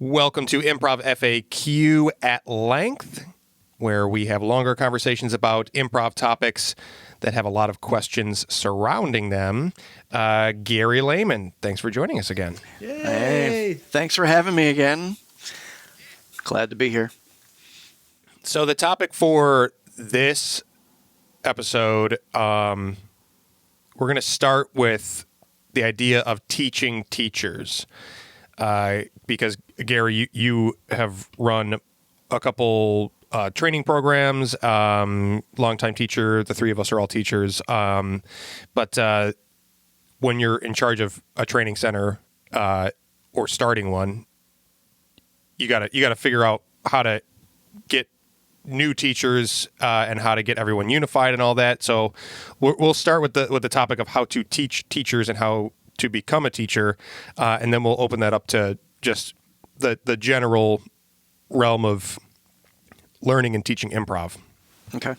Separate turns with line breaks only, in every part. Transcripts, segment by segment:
Welcome to Improv FAQ at length, where we have longer conversations about improv topics that have a lot of questions surrounding them. Gary Lehman, thanks for joining us again.
Yay.
Hey, thanks for having me again. Glad to be here.
So the topic for this episode, we're going to start with the idea of teaching teachers. Because, Gary, you have run a couple training programs, longtime teacher. The three of us are all teachers. But when you're in charge of a training center or starting one, you gotta figure out how to get new teachers and how to get everyone unified and all that. So we'll start with the topic of how to teach teachers and how to become a teacher, and then we'll open that up to just the general realm of learning and teaching improv.
Okay.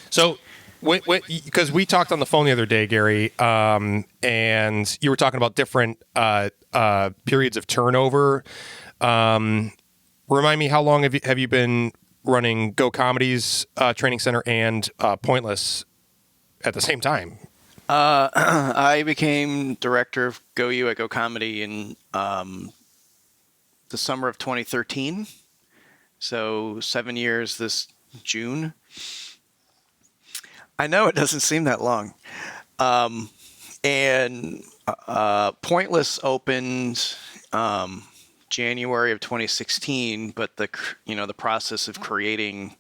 So, because we talked on the phone the other day, Gary, and you were talking about different periods of turnover. Remind me, how long have you been running Go Comedy's training center and Pointless at the same time?
I became director of Go You at Go Comedy in the summer of 2013. So 7 years this June. I know it doesn't seem that long. And Pointless opened January of 2016, but the process of creating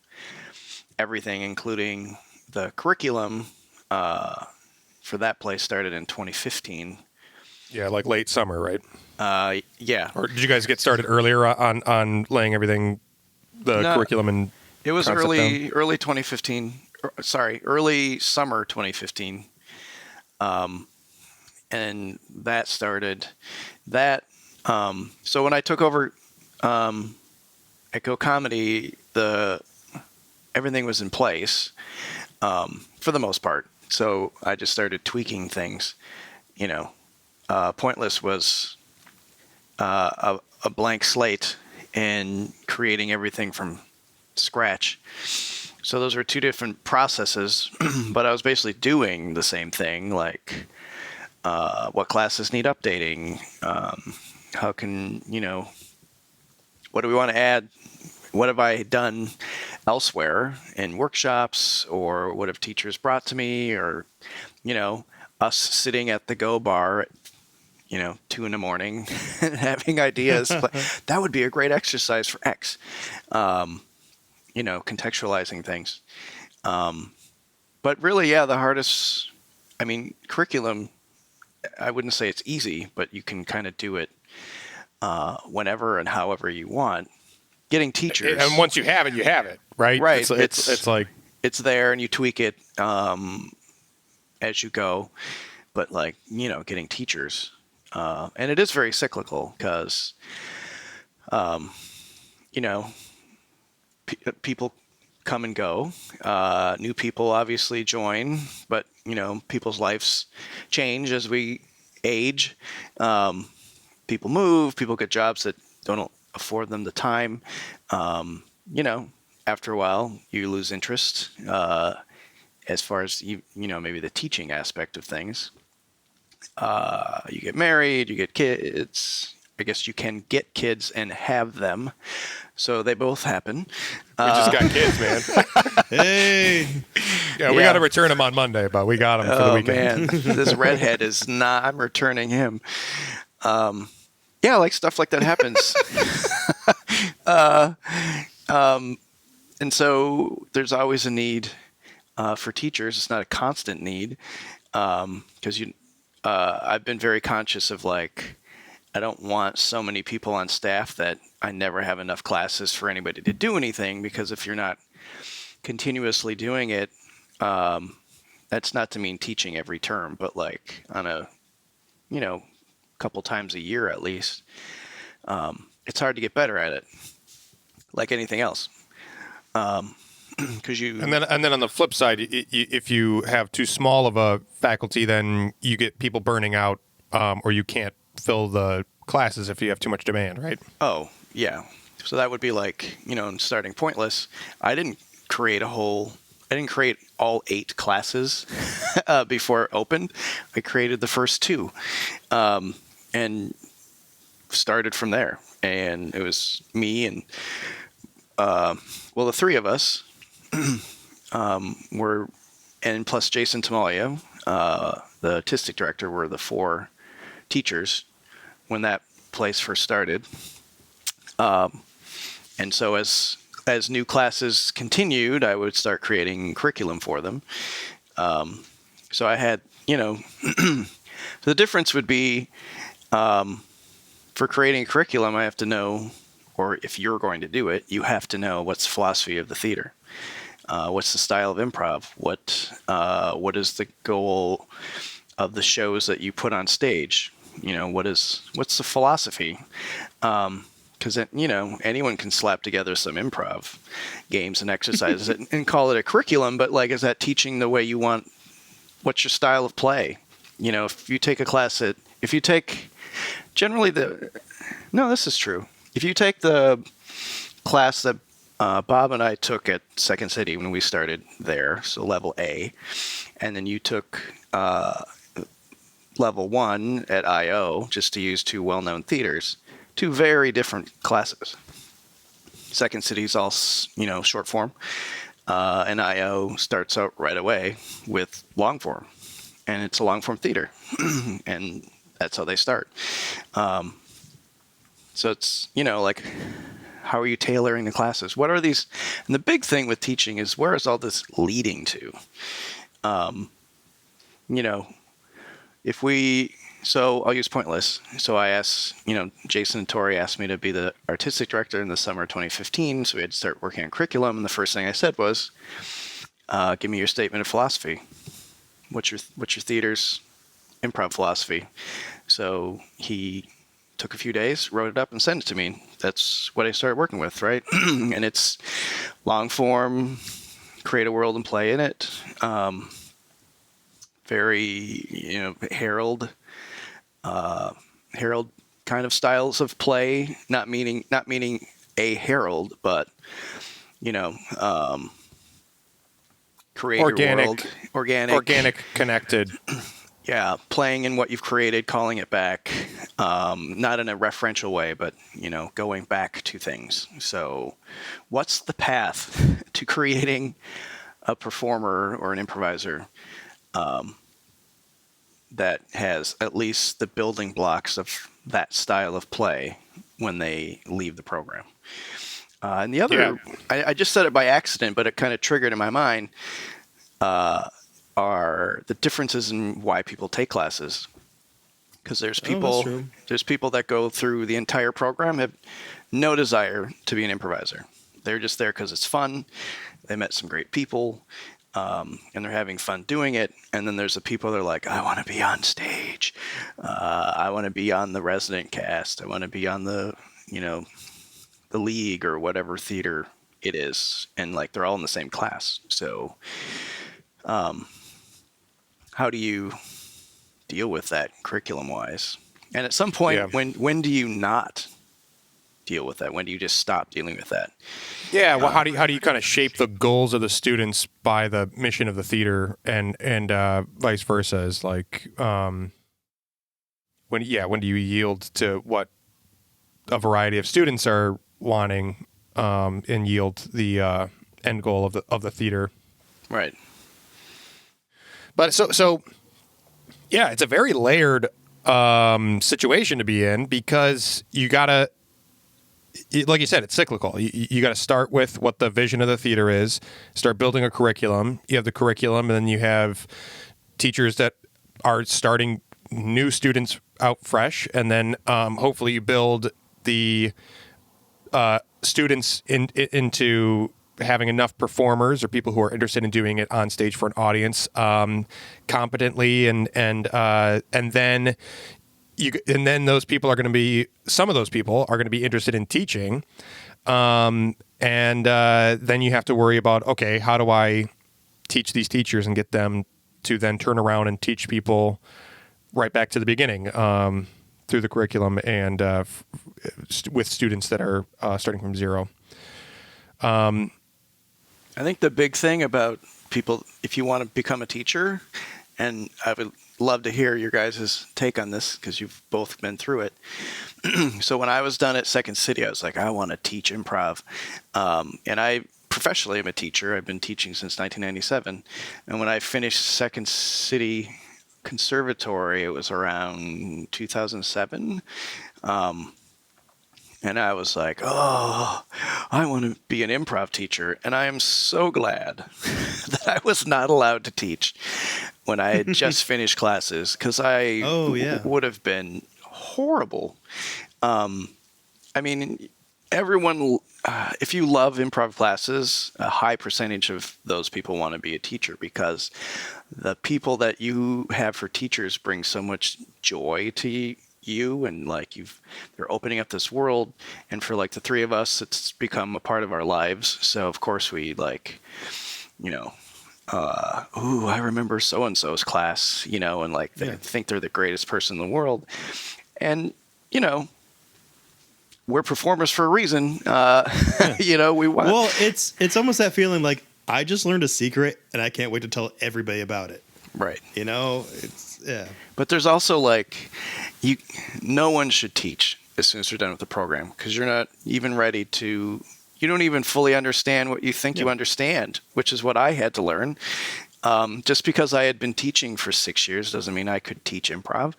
everything, including the curriculum, for that place started in 2015.
Yeah, like late summer, right?
Yeah.
Or did you guys get started earlier on laying everything, curriculum and
it was
concept
early
down?
early 2015. Early summer 2015. And that started that. So when I took over at Go Comedy, everything was in place for the most part. So I just started tweaking things. Pointless was a blank slate and creating everything from scratch. So those were two different processes, but I was basically doing the same thing, like what classes need updating, how can, what do we want to add? What have I done elsewhere in workshops, or what have teachers brought to me, or, us sitting at the Go bar at 2 a.m. and having ideas. That would be a great exercise for X. Contextualizing things. But really, the hardest, curriculum, I wouldn't say it's easy, but you can kind of do it whenever and however you want. Getting teachers.
And once you have it, right?
Right.
It's like
it's there and you tweak it as you go. But getting teachers. And it is very cyclical because, people come and go. New people obviously join, but, people's lives change as we age. People move, people get jobs that don't afford them the time. After a while, you lose interest as far as, maybe the teaching aspect of things. You get married, you get kids. I guess you can get kids and have them. So they both happen.
We just got kids, man.
Hey.
Yeah, we got to return them on Monday, but we got them for the weekend.
Man, this redhead is not. I'm returning him. Like stuff like that happens. And so there's always a need for teachers. It's not a constant need because I've been very conscious of I don't want so many people on staff that I never have enough classes for anybody to do anything, because if you're not continuously doing it, that's not to mean teaching every term, but on a, couple times a year at least, it's hard to get better at it, like anything else. Because
and then on the flip side, if you have too small of a faculty, then you get people burning out, or you can't fill the classes if you have too much demand, right?
Oh, yeah. So that would be like, in starting Pointless, I didn't create all 8 classes before it opened. I created the first 2 and started from there. And it was me and, the 3 of us were, and plus Jason Tamalia, the artistic director, were the 4 teachers when that place first started. And so as new classes continued, I would start creating curriculum for them. So I had, the difference would be for creating a curriculum, I have to know, or if you're going to do it, you have to know what's the philosophy of the theater. What's the style of improv? What is the goal of the shows that you put on stage? What's the philosophy? Because anyone can slap together some improv games and exercises and call it a curriculum, but like, is that teaching the way you want? What's your style of play? If you take a class this is true. If you take the class that Bob and I took at Second City when we started there, so level A, and then you took level 1 at IO, just to use 2 well-known theaters, 2 very different classes. Second City's all, short form, and IO starts out right away with long form, and it's a long form theater, and that's how they start. So it's, like, how are you tailoring the classes? What are these? And the big thing with teaching is, where is all this leading to? So I'll use Pointless. So I asked, Jason and Tori asked me to be the artistic director in the summer of 2015. So we had to start working on curriculum. And the first thing I said was, give me your statement of philosophy. What's your theater's improv philosophy? So he took a few days, wrote it up, and sent it to me. That's what I started working with, right? And it's long form, create a world and play in it. Very, Herald kind of styles of play, not meaning a herald, but create
Organic,
your world,
organic, connected.
Yeah, playing in what you've created, calling it back, not in a referential way, but going back to things. So, what's the path to creating a performer or an improviser that has at least the building blocks of that style of play when they leave the program? And the other, I just said it by accident, but it kind of triggered in my mind, are the differences in why people take classes. Because there's people that go through the entire program, have no desire to be an improviser. They're just there because it's fun. They met some great people, and they're having fun doing it. And then there's the people that are like, I want to be on stage. I want to be on the resident cast. I want to be on the league or whatever theater it is. And like, they're all in the same class. So, how do you deal with that curriculum-wise? And at some point, when do you not deal with that? When do you just stop dealing with that?
Yeah, well, how do you kind of shape the goals of the students by the mission of the theater, and vice versa? Is like when do you yield to what a variety of students are wanting, and yield the end goal of the theater?
Right.
But so yeah, it's a very layered situation to be in, because you gotta, like you said, it's cyclical. You got to start with what the vision of the theater is, start building a curriculum. You have the curriculum, and then you have teachers that are starting new students out fresh, and then hopefully you build the students into having enough performers or people who are interested in doing it on stage for an audience competently, and then those people are going to be, some of those people are going to be interested in teaching, and then you have to worry about, okay, how do I teach these teachers and get them to then turn around and teach people right back to the beginning, through the curriculum and with students that are starting from zero.
I think the big thing about people, if you want to become a teacher, and I would love to hear your guys' take on this because you've both been through it. So when I was done at Second City, I was like, I want to teach improv. And I professionally am a teacher. I've been teaching since 1997. And when I finished Second City Conservatory, it was around 2007. And I was like, oh, I want to be an improv teacher. And I am so glad that I was not allowed to teach when I had just finished classes, because I would have been horrible. I mean, everyone, if you love improv classes, a high percentage of those people want to be a teacher, because the people that you have for teachers bring so much joy to you, and like they're opening up this world, and for like the three of us, it's become a part of our lives. So of course we like, I remember so and so's class, and like they think they're the greatest person in the world, and we're performers for a reason. We want.
Well, it's almost that feeling like I just learned a secret and I can't wait to tell everybody about it.
Right.
It's
But there's also like, no one should teach as soon as they're done with the program, because you're not even ready to. You don't even fully understand what you think you understand, which is what I had to learn. Just because I had been teaching for 6 years doesn't mean I could teach improv.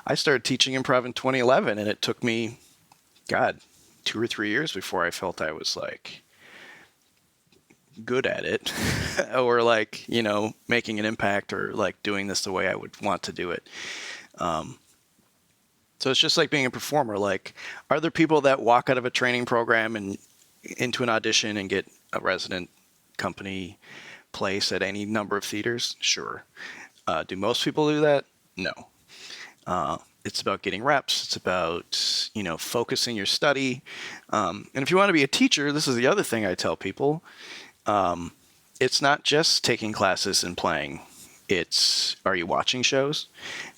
I started teaching improv in 2011, and it took me, 2 or 3 years before I felt I was like good at it or like, making an impact or like doing this the way I would want to do it. So it's just like being a performer. Like, are there people that walk out of a training program and into an audition and get a resident company place at any number of theaters? Sure. Do most people do that? No. It's about getting reps. It's about, focusing your study. And if you want to be a teacher, this is the other thing I tell people. It's not just taking classes and playing. It's, are you watching shows?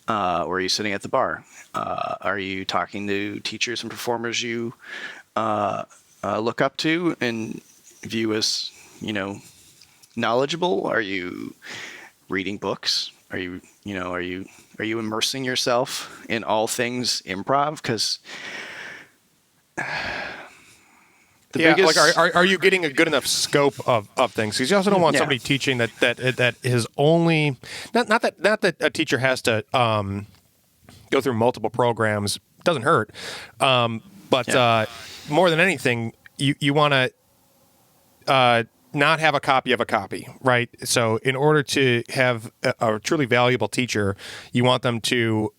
Or are you sitting at the bar? Are you talking to teachers and performers you look up to and view as, knowledgeable? Are you reading books? Are you immersing yourself in all things improv? Because
are you getting a good enough scope of things? Because you also don't want somebody teaching that is only not that a teacher has to go through multiple programs. Doesn't hurt, but more than anything, you want to not have a copy of a copy, right? So in order to have a truly valuable teacher, you want them to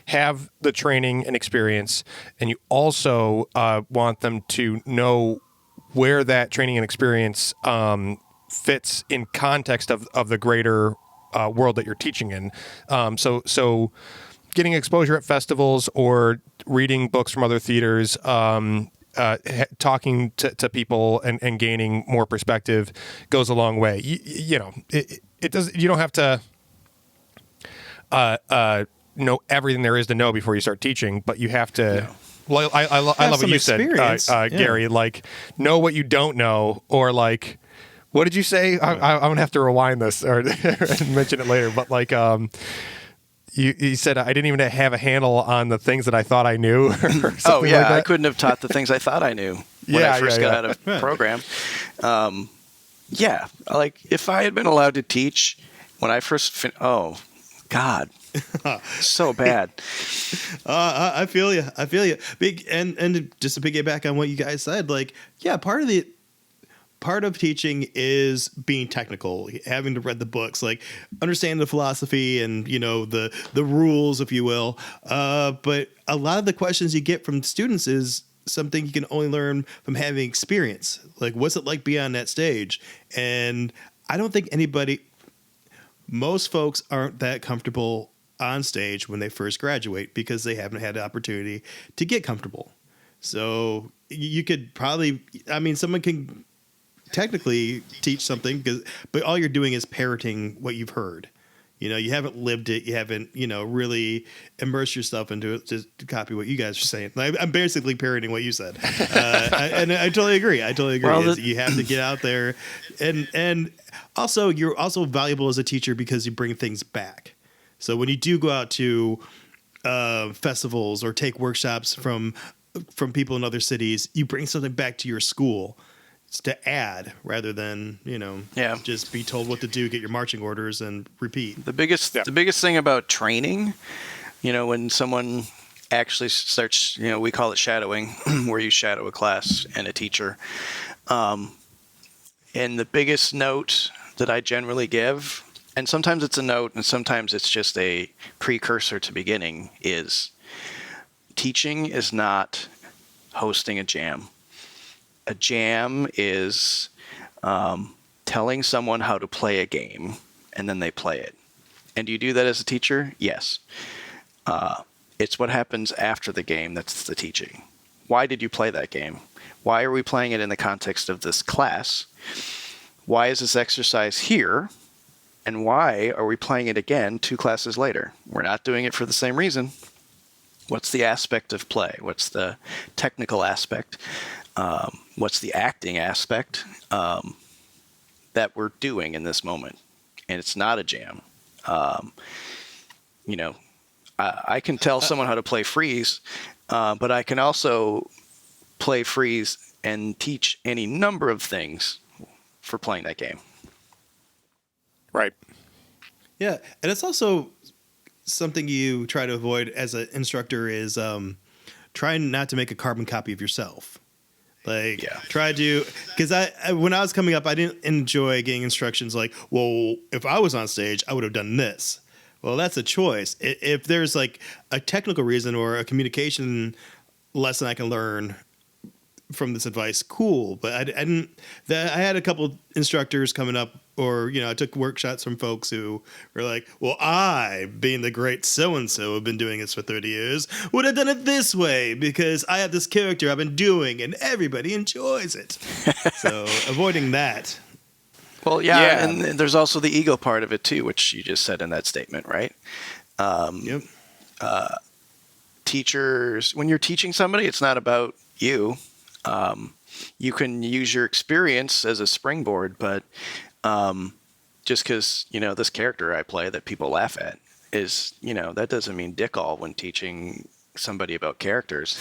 have the training and experience, and you also want them to know where that training and experience fits in context of the greater world that you're teaching in. So getting exposure at festivals or reading books from other theaters, talking to people and gaining more perspective goes a long way. It does. You don't have to know everything there is to know before you start teaching, but you have to. No. Well, I love what you said, Gary. Like, know what you don't know, or like, what did you say? I'm gonna have to rewind this or mention it later. But like, You said I didn't even have a handle on the things that I thought I knew.
Oh yeah, like I couldn't have taught the things I thought I knew when I first got out of program. Like if I had been allowed to teach when I first oh God, so bad.
I feel you. Big and just to piggyback on what you guys said, like part of teaching is being technical, having to read the books, like understand the philosophy and, the rules, if you will. But a lot of the questions you get from students is something you can only learn from having experience. Like, what's it like being on that stage? And I don't think most folks aren't that comfortable on stage when they first graduate because they haven't had the opportunity to get comfortable. So you could probably, someone can technically teach something, but all you're doing is parroting what you've heard. You haven't lived it. You haven't, really immersed yourself into it, just to copy what you guys are saying. I'm basically parroting what you said. And I totally agree.
Well,
You have to get out there. And also, you're also valuable as a teacher because you bring things back. So when you do go out to festivals or take workshops from people in other cities, you bring something back to your school to add rather than just be told what to do, get your marching orders, and repeat.
The biggest thing about training, when someone actually starts, we call it shadowing, where you shadow a class and a teacher. And the biggest note that I generally give, and sometimes it's a note and sometimes it's just a precursor to beginning, is teaching is not hosting a jam. A jam is telling someone how to play a game, and then they play it. And do you do that as a teacher? Yes. It's what happens after the game that's the teaching. Why did you play that game? Why are we playing it in the context of this class? Why is this exercise here? And why are we playing it again 2 classes later? We're not doing it for the same reason. What's the aspect of play? What's the technical aspect? What's the acting aspect that we're doing in this moment? And it's not a jam. I can tell someone how to play freeze, but I can also play freeze and teach any number of things for playing that game.
Right.
Yeah, and it's also something you try to avoid as an instructor is trying not to make a carbon copy of yourself. Try to, because when I was coming up, I didn't enjoy getting instructions like, well, if I was on stage, I would have done this. Well, that's a choice. If there's like a technical reason or a communication lesson I can learn from this advice, cool. But I didn't. I had a couple instructors coming up, or I took workshops from folks who were like, "Well, I, being the great so and so, have been doing this for 30 years, would have done it this way because I have this character I've been doing, and everybody enjoys it." So avoiding that.
Well, yeah, and there's also the ego part of it too, which you just said in that statement, right?
Yep.
Teachers, when you're teaching somebody, it's not about you. You can use your experience as a springboard, but just because, this character I play that people laugh at is, that doesn't mean dick all when teaching somebody about characters.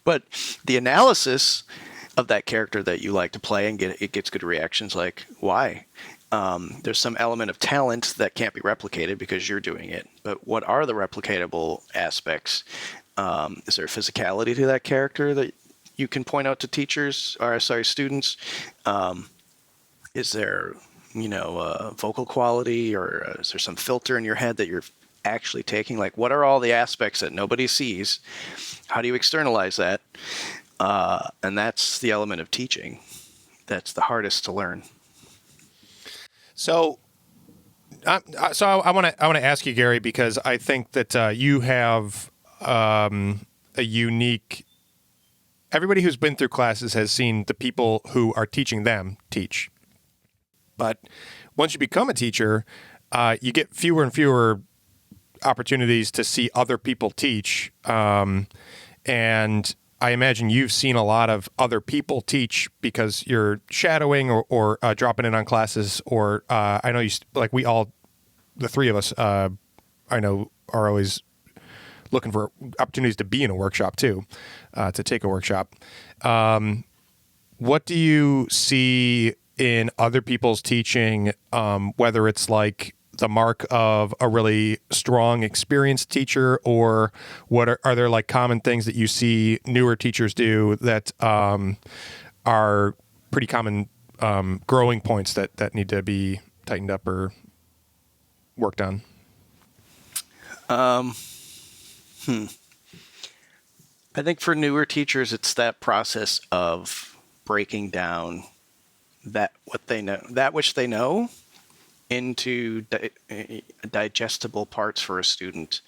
But the analysis of that character that you like to play and it gets good reactions, like, why? There's some element of talent that can't be replicated because you're doing it. But what are the replicatable aspects? Is there physicality to that character that you can point out to students? Is there, vocal quality, or is there some filter in your head that you're actually taking? Like, what are all the aspects that nobody sees? How do you externalize that? And that's the element of teaching that's the hardest to learn.
So I want to ask you, Gary, because I think that you have a unique. Everybody who's been through classes has seen the people who are teaching them teach. But once you become a teacher, you get fewer and fewer opportunities to see other people teach. And I imagine you've seen a lot of other people teach because you're shadowing or dropping in on classes. Or I know the 3 of us, I know, are always looking for opportunities to be in a workshop too, to take a workshop. What do you see in other people's teaching, whether it's like the mark of a really strong, experienced teacher, or what are there like common things that you see newer teachers do that are pretty common growing points that need to be tightened up or worked on?
I think for newer teachers, it's that process of breaking down that which they know into digestible parts for a student.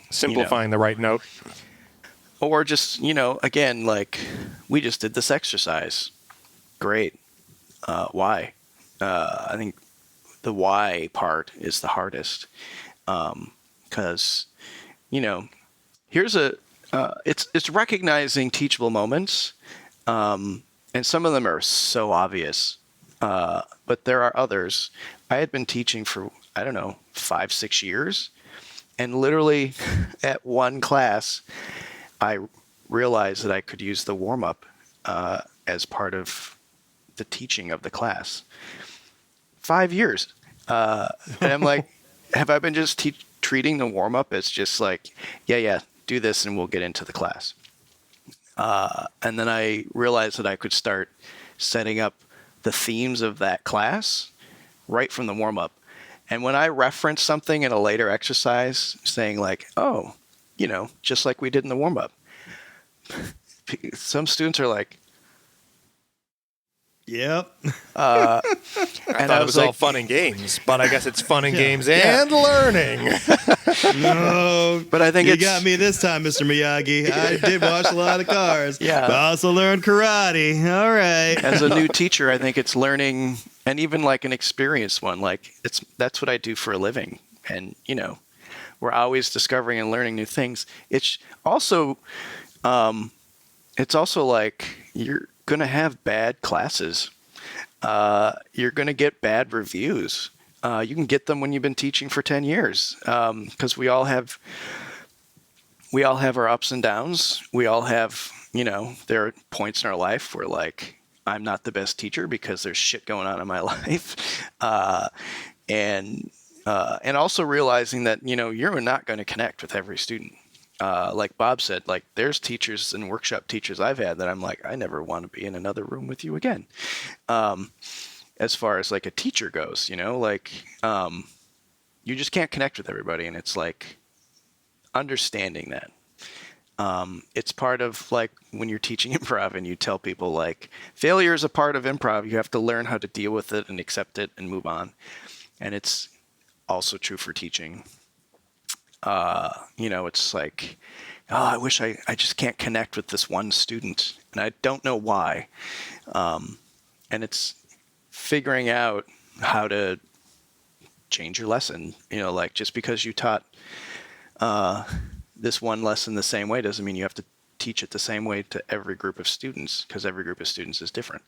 Simplifying the right note.
Or just, again, like we just did this exercise. Great. Why? I think the why part is the hardest. Because, here's it's recognizing teachable moments. And some of them are so obvious. But there are others. I had been teaching for, 5-6 years. And literally at one class, I realized that I could use the warm-up as part of the teaching of the class. 5 years. And I'm like, have I been just treating the warm-up as just like, yeah, do this and we'll get into the class. And then I realized that I could start setting up the themes of that class right from the warm-up. And when I reference something in a later exercise, saying like, oh, just like we did in the warm-up, some students are like,
yep.
I thought it was all fun and games, but I guess it's fun and games and learning.
No,
but I think
you got me this time, Mr. Miyagi. I did wash a lot of cars.
Yeah.
But I also learned karate. All right.
As a new teacher, I think it's learning, and even like an experienced one, like that's what I do for a living. And, we're always discovering and learning new things. It's also like you're going to have bad classes. You're going to get bad reviews. You can get them when you've been teaching for 10 years, because we all have our ups and downs. We all have, there are points in our life where like, I'm not the best teacher because there's shit going on in my life. And also realizing that, you're not going to connect with every student. Like Bob said, like there's teachers and workshop teachers I've had that I'm like, I never want to be in another room with you again. As far as like a teacher goes, you just can't connect with everybody. And it's like understanding that. It's part of like when you're teaching improv and you tell people like failure is a part of improv. You have to learn how to deal with it and accept it and move on. And it's also true for teaching. It's like, oh, I wish I just can't connect with this one student and I don't know why. And it's figuring out how to change your lesson, like just because you taught, this one lesson the same way doesn't mean you have to teach it the same way to every group of students, because every group of students is different.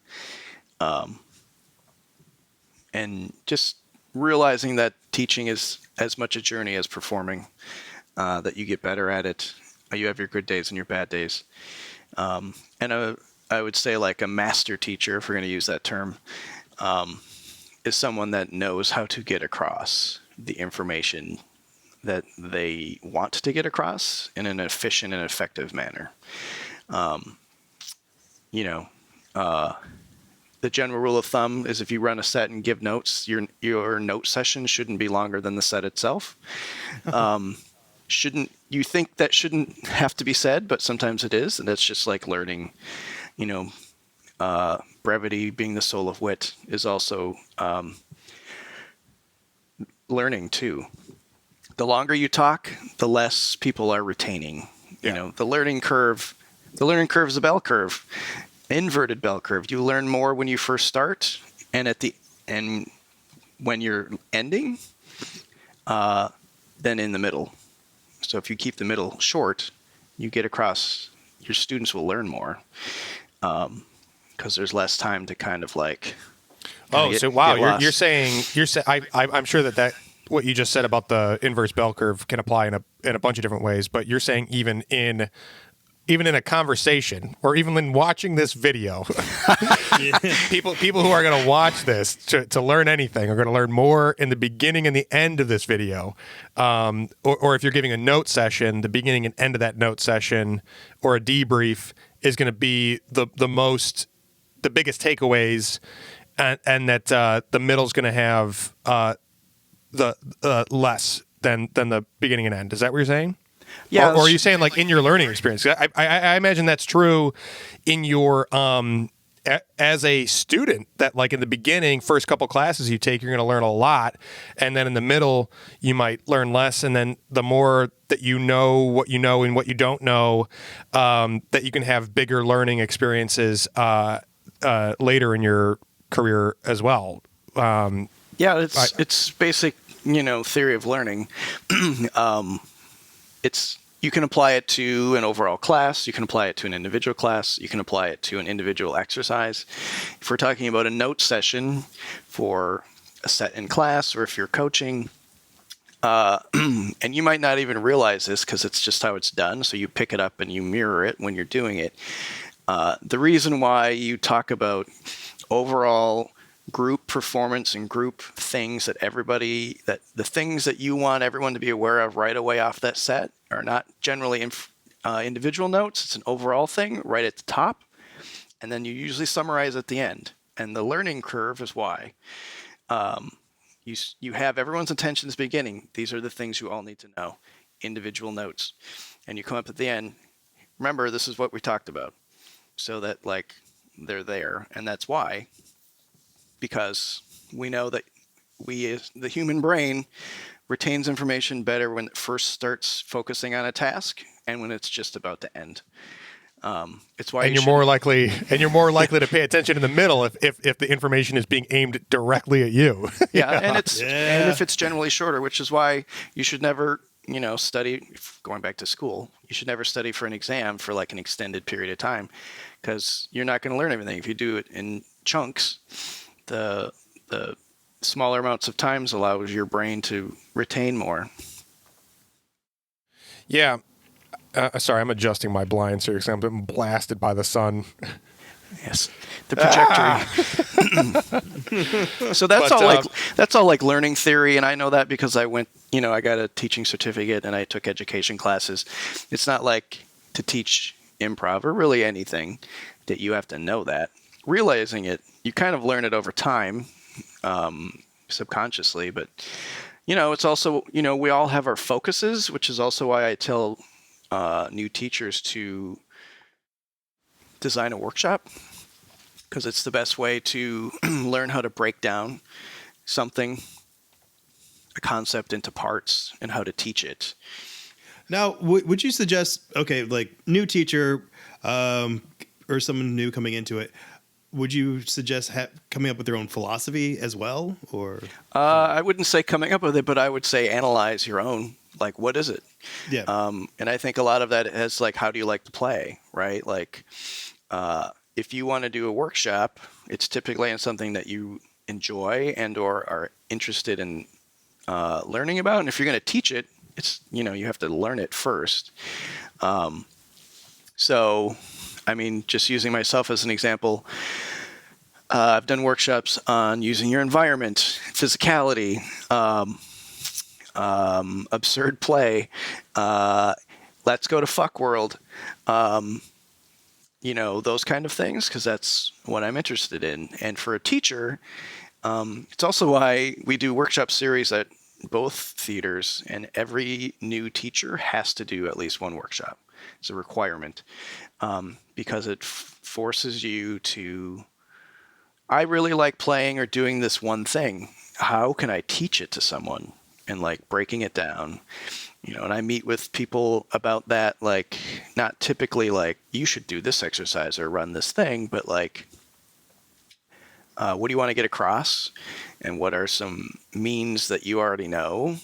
And just realizing that teaching is as much a journey as performing, that you get better at it. You have your good days and your bad days. And I would say like a master teacher, if we're going to use that term, is someone that knows how to get across the information that they want to get across in an efficient and effective manner. The general rule of thumb is if you run a set and give notes, your note session shouldn't be longer than the set itself. You think that shouldn't have to be said, but sometimes it is, and that's just like learning. Brevity being the soul of wit is also learning too. The longer you talk, the less people are retaining.
Yeah.
The learning curve is a bell curve, inverted bell curve. You learn more when you first start, and when you're ending, than in the middle. So if you keep the middle short, you get across. Your students will learn more, because there's less time to kind of like.
I'm sure that what you just said about the inverse bell curve can apply in a bunch of different ways, but you're saying even in a conversation or even in watching this video, people who are going to watch this to learn anything are going to learn more in the beginning and the end of this video. Or if you're giving a note session, the beginning and end of that note session or a debrief is going to be the biggest takeaways, and that the middle is going to have the less than the beginning and end. Is that what you're saying?
Yeah.
Or are you saying like in your learning experience? I imagine that's true in your as a student, that like in the beginning, first couple classes you take, you're going to learn a lot, and then in the middle you might learn less, and then the more that you know what you know and what you don't know, that you can have bigger learning experiences later in your career as well.
Yeah, it's basic, theory of learning. You can apply it to an overall class. You can apply it to an individual class. You can apply it to an individual exercise. If we're talking about a note session for a set in class, or if you're coaching, and you might not even realize this because it's just how it's done. So you pick it up and you mirror it when you're doing it. The reason why you talk about overall group performance and group things that the things that you want everyone to be aware of right away off that set are not generally individual notes. It's an overall thing right at the top. And then you usually summarize at the end. And the learning curve is why. You have everyone's attention at the beginning. These are the things you all need to know. Individual notes. And you come up at the end. Remember, this is what we talked about. So that they're there. And that's why. Because we know that the human brain retains information better when it first starts focusing on a task and when it's just about to end. It's why
you're more likely to pay attention in the middle if the information is being aimed directly at you.
Yeah, and if it's generally shorter, which is why you should never study. Going back to school, you should never study for an exam for like an extended period of time, because you're not going to learn everything. If you do it in chunks, the smaller amounts of times allows your brain to retain more. Yeah.
Sorry, I'm adjusting my blinds here because I'm being blasted by the sun.
Yes, the projectory. So that's all like learning theory, and I know that because I went, I got a teaching certificate and I took education classes. It's not like to teach improv or really anything that you have to know that. Realizing it, you kind of learn it over time, subconsciously, but it's also, we all have our focuses, which is also why I tell new teachers to design a workshop, because it's the best way to learn how to break down something, a concept, into parts and how to teach it.
Now, would you suggest, like new teacher or someone new coming into it, would you suggest coming up with their own philosophy as well, or?
I wouldn't say coming up with it, but I would say analyze your own. Like, what is it?
Yeah.
And I think a lot of that is like, how do you like to play, right? Like, if you want to do a workshop, it's typically in something that you enjoy and or are interested in learning about. And if you're going to teach it, it's, you have to learn it first. So, I mean, just using myself as an example, I've done workshops on using your environment, physicality, absurd play, let's go to fuck world, those kind of things, because that's what I'm interested in. And for a teacher, it's also why we do workshop series at both theaters, and every new teacher has to do at least one workshop. It's a requirement, because it forces you to, I really like playing or doing this one thing. How can I teach it to someone? And like breaking it down, and I meet with people about that, like not typically like you should do this exercise or run this thing, but like, what do you want to get across? And what are some means that you already know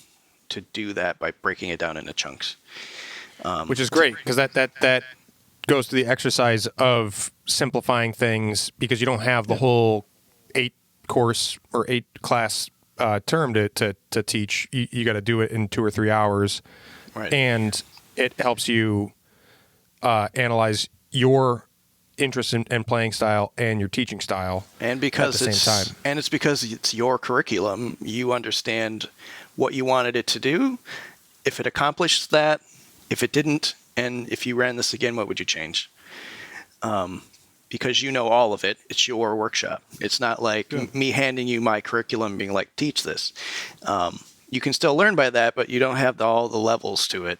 to do that by breaking it down into chunks?
Which is great, because that goes to the exercise of simplifying things, because you don't have the whole 8-course or 8-class term to teach. You got to do it in 2 or 3 hours,
right?
And it helps you analyze your interest in playing style and your teaching style,
and because
at the same time.
And it's because it's your curriculum. You understand what you wanted it to do. If it accomplished that, if it didn't, and if you ran this again, what would you change? Because you know all of it. It's your workshop. It's not like me handing you my curriculum being like, teach this. You can still learn by that, but you don't have all the levels to it,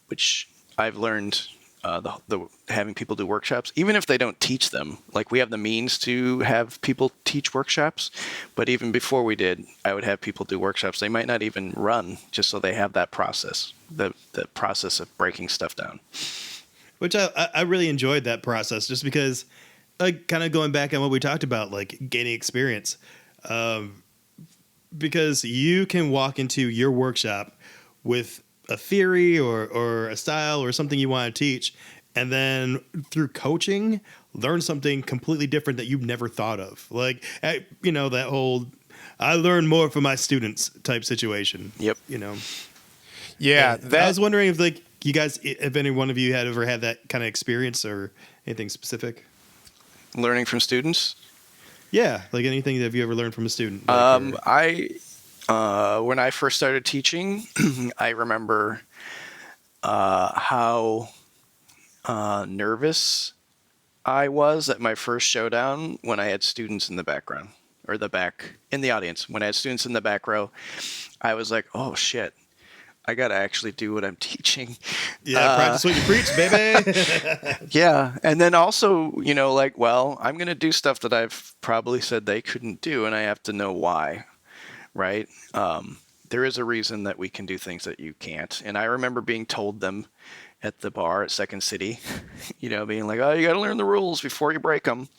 which I've learned the having people do workshops, even if they don't teach them. Like, we have the means to have people teach workshops, but even before we did, I would have people do workshops. They might not even run, just so they have that process, the process of breaking stuff down.
Which I really enjoyed that process, just because, like, kind of going back on what we talked about, like gaining experience. because you can walk into your workshop with a theory or a style or something you want to teach, and then through coaching, learn something completely different that you've never thought of. Like, that whole I learn more from my students type situation.
Yep.
Yeah,
I was wondering if any one of you had ever had that kind of experience or anything specific.
Learning from students.
Yeah, like anything that have you ever learned from a student?
When I first started teaching, I remember how nervous I was at my first showdown when I had students in the background or in the audience. When I had students in the back row, I was like, oh shit, I got to actually do what I'm teaching.
Yeah, practice what you preach, baby.
Yeah. And then also, I'm going to do stuff that I've probably said they couldn't do, and I have to know why, right? There is a reason that we can do things that you can't. And I remember being told them at the bar at Second City, being like, oh, you got to learn the rules before you break them.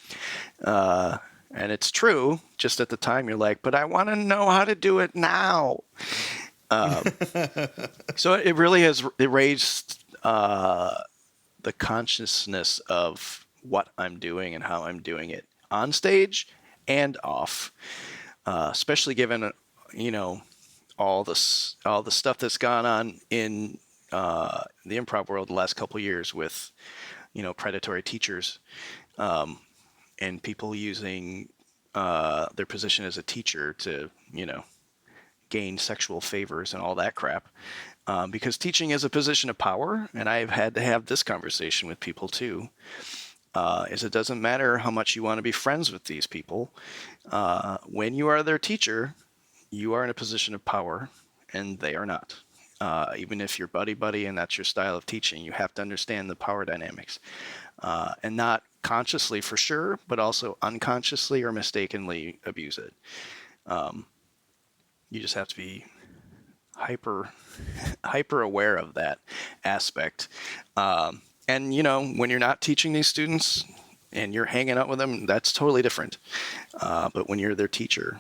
And it's true. Just at the time, you're like, but I want to know how to do it now. So it really has raised the consciousness of what I'm doing and how I'm doing it on stage and off, especially given all the stuff that's gone on in the improv world the last couple of years with predatory teachers and people using their position as a teacher to gain sexual favors and all that crap, because teaching is a position of power, and I've had to have this conversation with people too, is it doesn't matter how much you want to be friends with these people. When you are their teacher, you are in a position of power and they are not. Even if you're buddy and that's your style of teaching, you have to understand the power dynamics, and not consciously for sure, but also unconsciously or mistakenly abuse it. You just have to be hyper aware of that aspect. And when you're not teaching these students and you're hanging out with them, that's totally different. But when you're their teacher,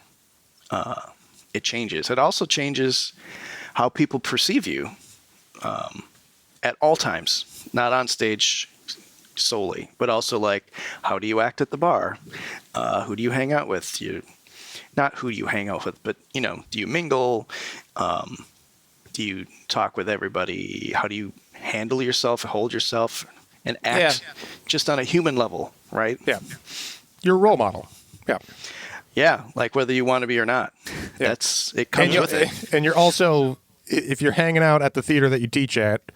it changes. It also changes how people perceive you at all times, not on stage solely, but also like, how do you act at the bar? Who do you hang out with? Not who do you hang out with, but, do you mingle? Do you talk with everybody? How do you handle yourself, hold yourself, and act just on a human level, right?
Yeah. You're a role model. Yeah.
Yeah, like whether you want to be or not.
Yeah.
It comes with it.
And you're also, if you're hanging out at the theater that you teach at,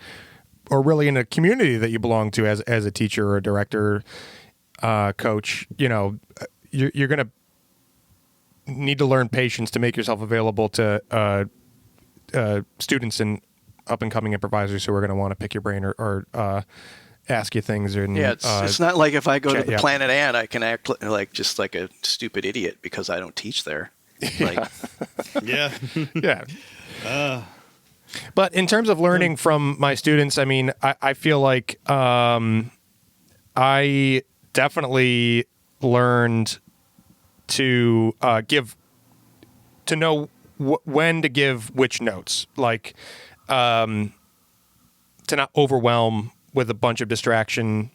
or really in a community that you belong to as a teacher or a director, coach, you're going to need to learn patience to make yourself available to students and up and coming improvisers who are going to want to pick your brain or ask you things. And
it's not like if I go to the Planet Ant, I can act like just like a stupid idiot because I don't teach there. Like,
yeah.
Yeah. But in terms of learning from my students, I mean, I feel like I definitely learned to know when to give which notes, like to not overwhelm with a bunch of distraction,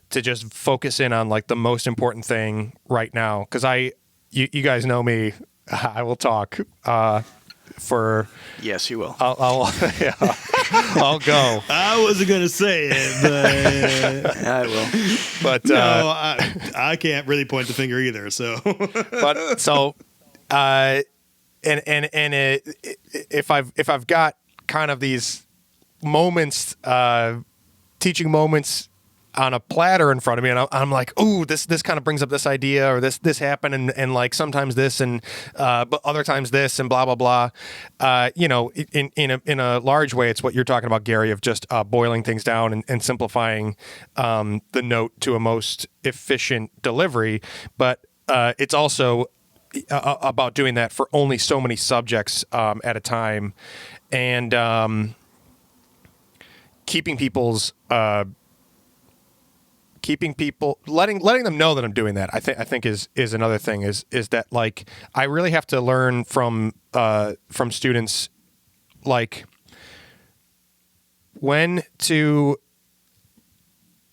to just focus in on like the most important thing right now. Because you guys know me, I will talk for.
Yes, you will.
I'll go.
I wasn't gonna say it, but
I will.
But
no, I can't really point the finger either. So, if I've got kind of these moments, teaching moments on a platter in front of me, and I'm like, ooh, this kind of brings up this idea, or this happened, and like sometimes this, and but other times this, and blah blah blah. In a large way, it's what you're talking about, Gary, of just boiling things down and simplifying the note to a most efficient delivery. But it's also about doing that for only so many subjects at a time, and keeping people's
keeping people, letting them know that I'm doing that. I think is another thing is that like I really have to learn from students like when to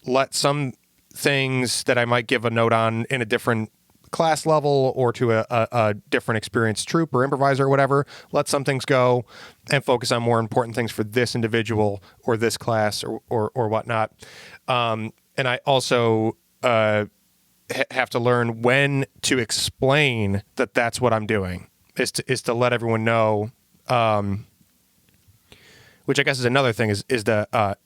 let some things that I might give a note on in a different class level or to a different experienced troupe or improviser or whatever, let some things go and focus on more important things for this individual or this class or whatnot. And I also have to learn when to explain that that's what I'm doing is to let everyone know, which I guess is another thing is the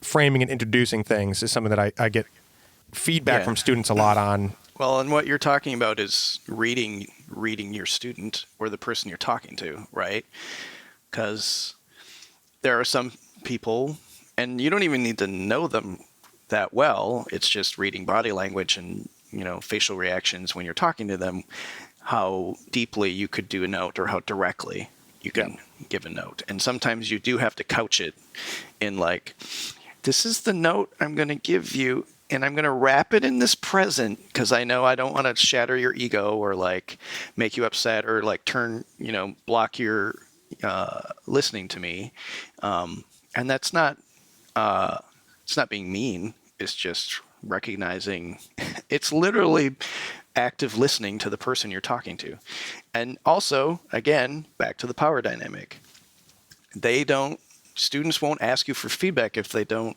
framing and introducing things is something that I get feedback from students a lot on.
Well, and what you're talking about is reading your student or the person you're talking to, right? Because there are some people, and you don't even need to know them that well. It's just reading body language and, facial reactions when you're talking to them, how deeply you could do a note or how directly you can give a note. And sometimes you do have to couch it in like, this is the note I'm going to give you. And I'm going to wrap it in this present because I know I don't want to shatter your ego or like make you upset or like block your listening to me. And that's not, it's not being mean. It's just recognizing it's literally active listening to the person you're talking to. And also, again, back to the power dynamic. Students won't ask you for feedback if they don't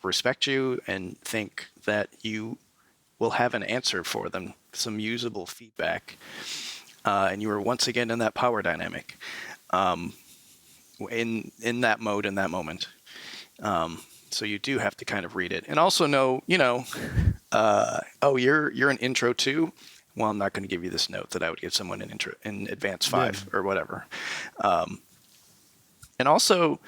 respect you and think that you will have an answer for them, some usable feedback. And you are once again in that power dynamic, in that mode, in that moment. So you do have to kind of read it and also know, you're an intro too. Well, I'm not going to give you this note that I would give someone in advanced 5 or whatever. And also,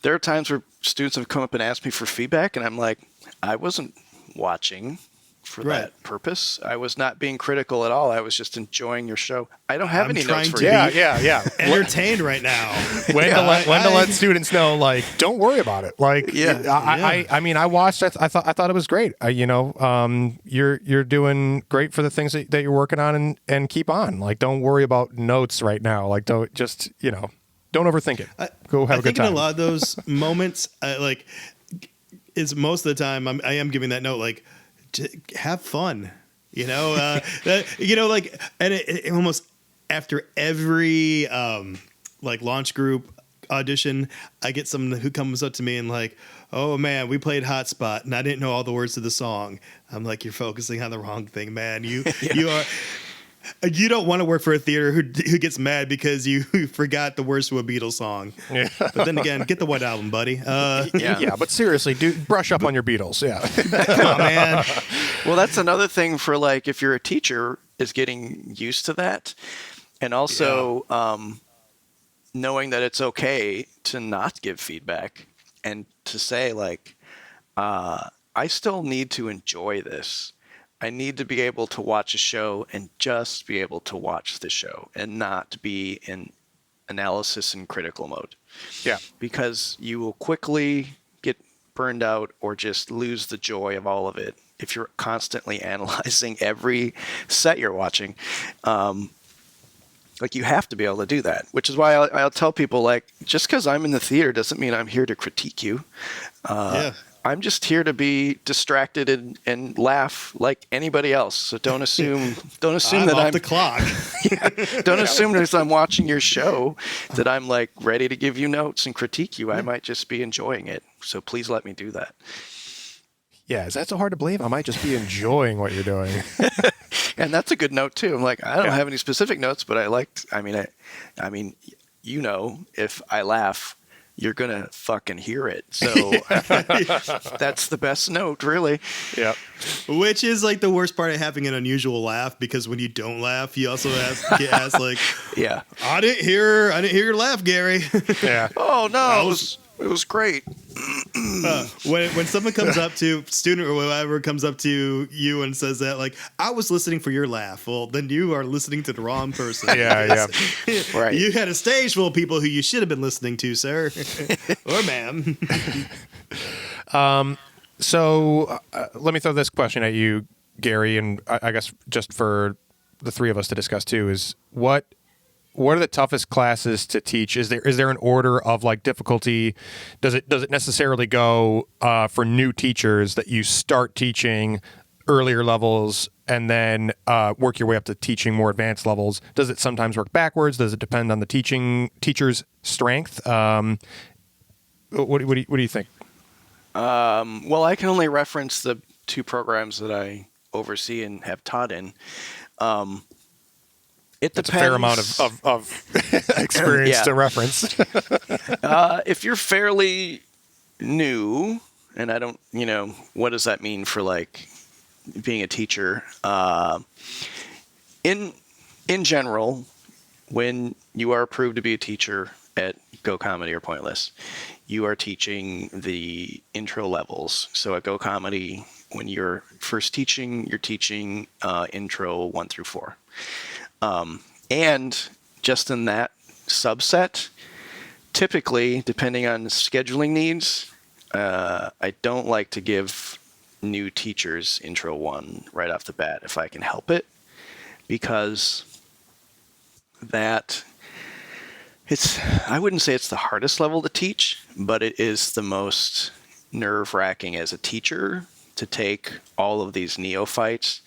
there are times where students have come up and asked me for feedback, and I'm like, I wasn't watching for that purpose. I was not being critical at all. I was just enjoying your show. I don't have any notes for you.
Yeah.
Entertained right now.
When to let students know, like, don't worry about it. Like, I mean, I watched. I thought it was great. You're doing great for the things that you're working on, and keep on. Like, don't worry about notes right now. Like, don't just don't overthink it. Go have a good time.
I think in a lot of those moments, is most of the time I am giving that note like, have fun, and it almost after every launch group audition, I get someone who comes up to me and like, oh man, we played Hotspot and I didn't know all the words to the song. I'm like, you're focusing on the wrong thing, man. You don't want to work for a theater who gets mad because you forgot the words to a Beatles song. Yeah. But then again, get the White Album, buddy.
But seriously, brush up on your Beatles. Yeah.
Come on, man.
Well, that's another thing for like if you're a teacher is getting used to that. And also knowing that it's okay to not give feedback and to say like, I still need to enjoy this. I need to be able to watch a show and just be able to watch the show and not be in analysis and critical mode.
Yeah. Because
you will quickly get burned out or just lose the joy of all of it if you're constantly analyzing every set you're watching. Like you have to be able to do that, which is why I'll tell people like, just because I'm in the theater doesn't mean I'm here to critique you. I'm just here to be distracted and laugh like anybody else. So don't assume that I'm
the clock.
Don't assume that as I'm watching your show that I'm like ready to give you notes and critique you. I might just be enjoying it. So please let me do that.
Yeah, is that so hard to believe? I might just be enjoying what you're doing.
And that's a good note too. I'm like, I don't have any specific notes, but I mean, if I laugh, you're going to fucking hear it. So that's the best note, really.
Yeah.
Which is like the worst part of having an unusual laugh, because when you don't laugh, you also get asked like,
yeah,
I didn't hear your laugh, Gary.
Yeah.
Oh no, it was great.
When someone comes up to student or whoever comes up to you and says that, like, I was listening for your laugh. Well, then you are listening to the wrong person.
Yeah.
Right.
You had a stage full of people who you should have been listening to, sir or ma'am.
So let me throw this question at you, Gary, and I guess just for the three of us to discuss too is what are the toughest classes to teach? Is there an order of like difficulty? Does it necessarily go for new teachers that you start teaching earlier levels and then work your way up to teaching more advanced levels? Does it sometimes work backwards? Does it depend on the teacher's strength? What do you think?
Well, I can only reference the two programs that I oversee and have taught in. It
That's
depends.
a fair amount of experience
Yeah.
to reference.
If you're fairly new, and I don't, what does that mean for like being a teacher? In general, when you are approved to be a teacher at Go Comedy or Pointless, you are teaching the intro levels. So at Go Comedy, when you're first teaching, you're teaching intro 1 through 4. And just in that subset, typically, depending on scheduling needs, I don't like to give new teachers intro 1 right off the bat if I can help it, because I wouldn't say it's the hardest level to teach, but it is the most nerve-wracking as a teacher to take all of these neophytes.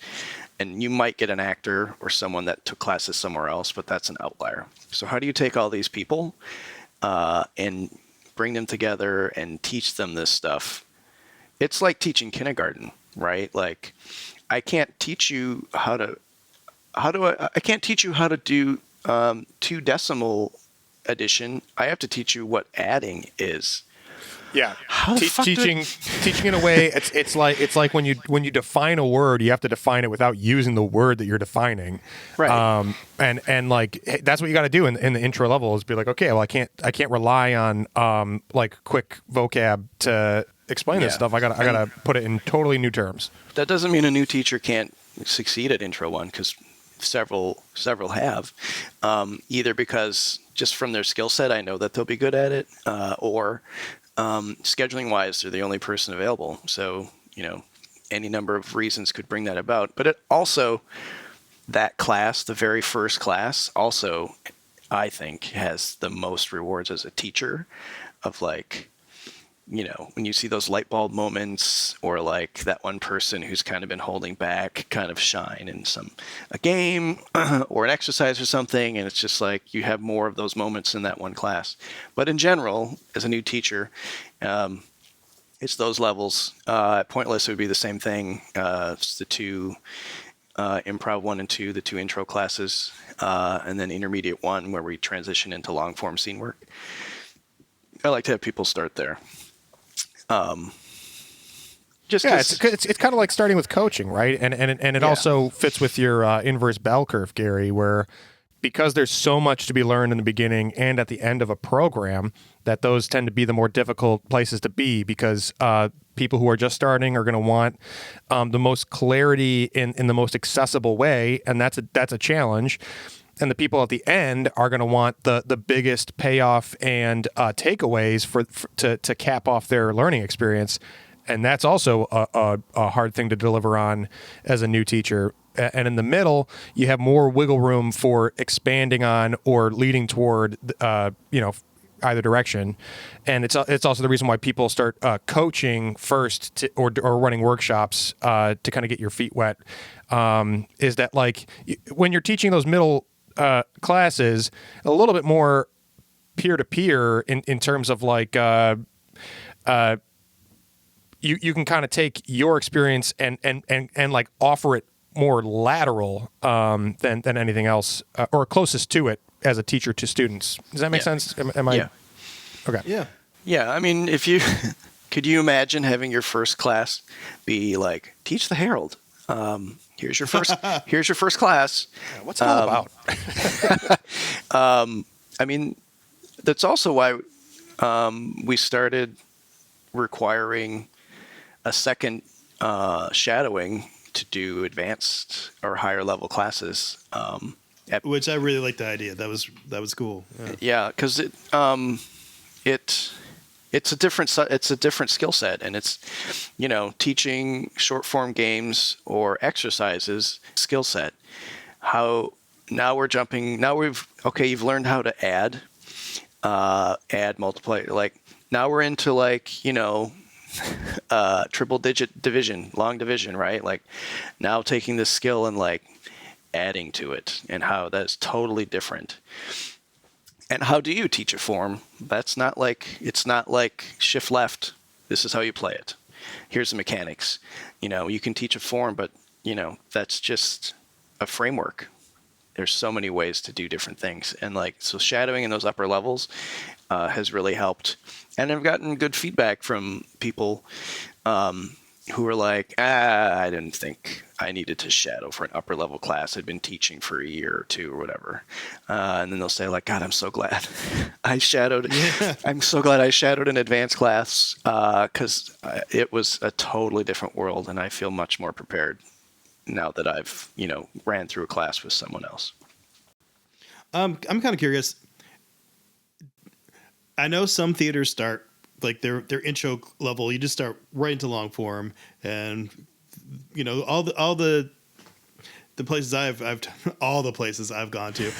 And you might get an actor or someone that took classes somewhere else, but that's an outlier. So how do you take all these people and bring them together and teach them this stuff? It's like teaching kindergarten, right? Like, I can't teach you I can't teach you how to do 2 decimal addition. I have to teach you what adding is.
Yeah,
How the fuck
teaching in a way, it's like when you define a word, you have to define it without using the word that you're defining.
Right.
And like that's what you got to do in the intro level is be like, okay, well I can't rely on like quick vocab to explain this
Yeah.
stuff. I gotta put it in totally new terms.
That doesn't mean a new teacher can't succeed at intro 1, because several have, either because just from their skill set I know that they'll be good at it, or scheduling wise they're the only person available. So any number of reasons could bring that about. But it also, that class, the very first class, also I think has the most rewards as a teacher of like, when you see those light bulb moments, or like that one person who's kind of been holding back kind of shine in a game or an exercise or something, and it's just like you have more of those moments in that one class. But in general, as a new teacher, it's those levels. At Pointless, it would be the same thing. It's the 2 Improv 1 and 2, the 2 intro classes, and then Intermediate 1, where we transition into long form scene work. I like to have people start there.
It's kind of like starting with coaching, right? And it also fits with your inverse bell curve, Gary, where because there's so much to be learned in the beginning and at the end of a program, that those tend to be the more difficult places to be, because people who are just starting are going to want the most clarity in the most accessible way, and that's a challenge. And the people at the end are going to want the biggest payoff and takeaways to cap off their learning experience. And that's also a hard thing to deliver on as a new teacher. And in the middle, you have more wiggle room for expanding on or leading toward, either direction. And it's also the reason why people start coaching first or running workshops to kind of get your feet wet. Is that like when you're teaching those middle classes, a little bit more peer-to-peer in terms of like you can kind of take your experience and like offer it more lateral than anything else, or closest to it as a teacher to students. Does that make sense? Am I?
Yeah.
Okay.
Yeah.
Yeah, I mean, could you imagine having your first class be like, teach the Herald? Here's your first class.
What's it all about?
I mean, that's also why we started requiring a second shadowing to do advanced or higher level classes.
Which I really like the idea. That was cool.
Yeah, because it's a different skill set, and it's, teaching short form games or exercises skill set. How now we're jumping. Now you've learned how to add, multiply. Like now we're into triple digit division, long division, right? Like now taking this skill and like adding to it, and how that's totally different. And how do you teach a form? It's not like shift left. This is how you play it. Here's the mechanics. You can teach a form, but that's just a framework. There's so many ways to do different things. And so shadowing in those upper levels has really helped. And I've gotten good feedback from people who were like, I didn't think I needed to shadow for an upper level class. I'd been teaching for a year or two or whatever. And then they'll say like, God, I'm so glad I shadowed. Yeah. I'm so glad I shadowed an advanced class because it was a totally different world. And I feel much more prepared now that I've, ran through a class with someone else.
I'm kind of curious. I know some theaters start like their intro level. You just start right into long form, and all the places all the places I've gone to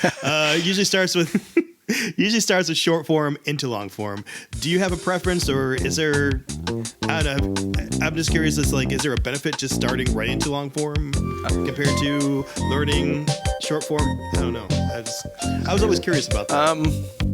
usually starts with short form into long form. Do you have a preference, or is there? I don't know. I'm just curious. Is there a benefit just starting right into long form compared to learning short form? I don't know. I was always curious about that.